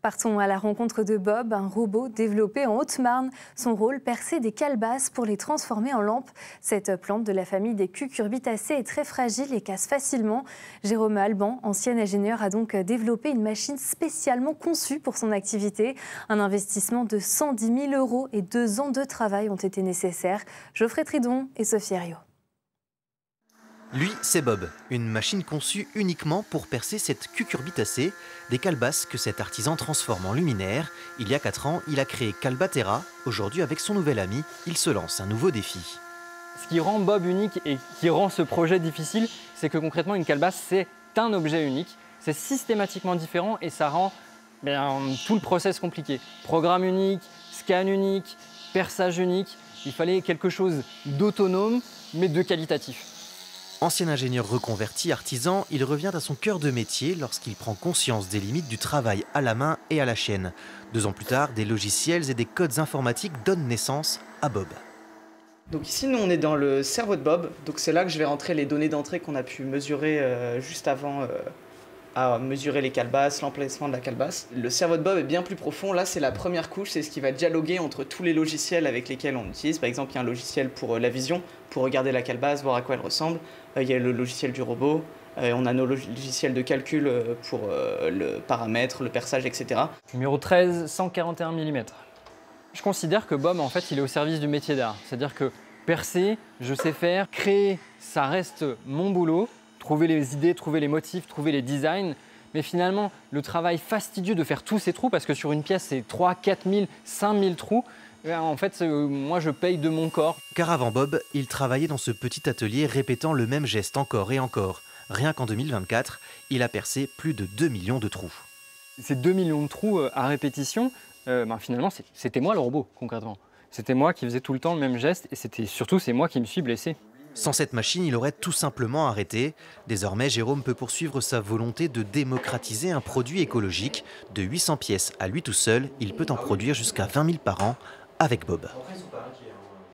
Partons à la rencontre de Bob, un robot développé en Haute-Marne. Son rôle, percer des calebasses pour les transformer en lampes. Cette plante de la famille des cucurbitacées est très fragile et casse facilement. Jérôme Alban, ancien ingénieur, a donc développé une machine spécialement conçue pour son activité. Un investissement de 110 000 € et 2 ans de travail ont été nécessaires. Geoffrey Tridon et Sophie Herriot. Lui, c'est Bob, une machine conçue uniquement pour percer cette cucurbitacée, des calebasses que cet artisan transforme en luminaires. Il y a 4 ans, il a créé Calbaterra. Aujourd'hui, avec son nouvel ami, il se lance un nouveau défi. Ce qui rend Bob unique et qui rend ce projet difficile, c'est que concrètement, une calebasse, c'est un objet unique. C'est systématiquement différent et ça rend tout le process compliqué. Programme unique, scan unique, perçage unique. Il fallait quelque chose d'autonome, mais de qualitatif. Ancien ingénieur reconverti, artisan, il revient à son cœur de métier lorsqu'il prend conscience des limites du travail à la main et à la chaîne. 2 ans plus tard, des logiciels et des codes informatiques donnent naissance à Bob. Donc ici, nous, on est dans le cerveau de Bob. Donc c'est là que je vais rentrer les données d'entrée qu'on a pu mesurer juste avant à mesurer les calebasses, l'emplacement de la calebasse. Le cerveau de Bob est bien plus profond. Là, c'est la première couche, c'est ce qui va dialoguer entre tous les logiciels avec lesquels on utilise. Par exemple, il y a un logiciel pour la vision, pour regarder la calebasse, voir à quoi elle ressemble. Il y a le logiciel du robot. On a nos logiciels de calcul pour le paramètre, le perçage, etc. Numéro 13, 141 mm. Je considère que Bob, en fait, il est au service du métier d'art. C'est-à-dire que percer, je sais faire, créer, ça reste mon boulot. Trouver les idées, trouver les motifs, trouver les designs. Mais finalement, le travail fastidieux de faire tous ces trous, parce que sur une pièce, c'est 3 000, 4 000, 5 000 trous, en fait, moi, je paye de mon corps. Car avant Bob, il travaillait dans ce petit atelier répétant le même geste encore et encore. Rien qu'en 2024, il a percé plus de 2 millions de trous. Ces 2 millions de trous à répétition, finalement, c'était moi le robot, concrètement. C'était moi qui faisais tout le temps le même geste et surtout, c'est moi qui me suis blessé. Sans cette machine, il aurait tout simplement arrêté. Désormais, Jérôme peut poursuivre sa volonté de démocratiser un produit écologique. De 800 pièces à lui tout seul, il peut en produire jusqu'à 20 000 par an avec Bob.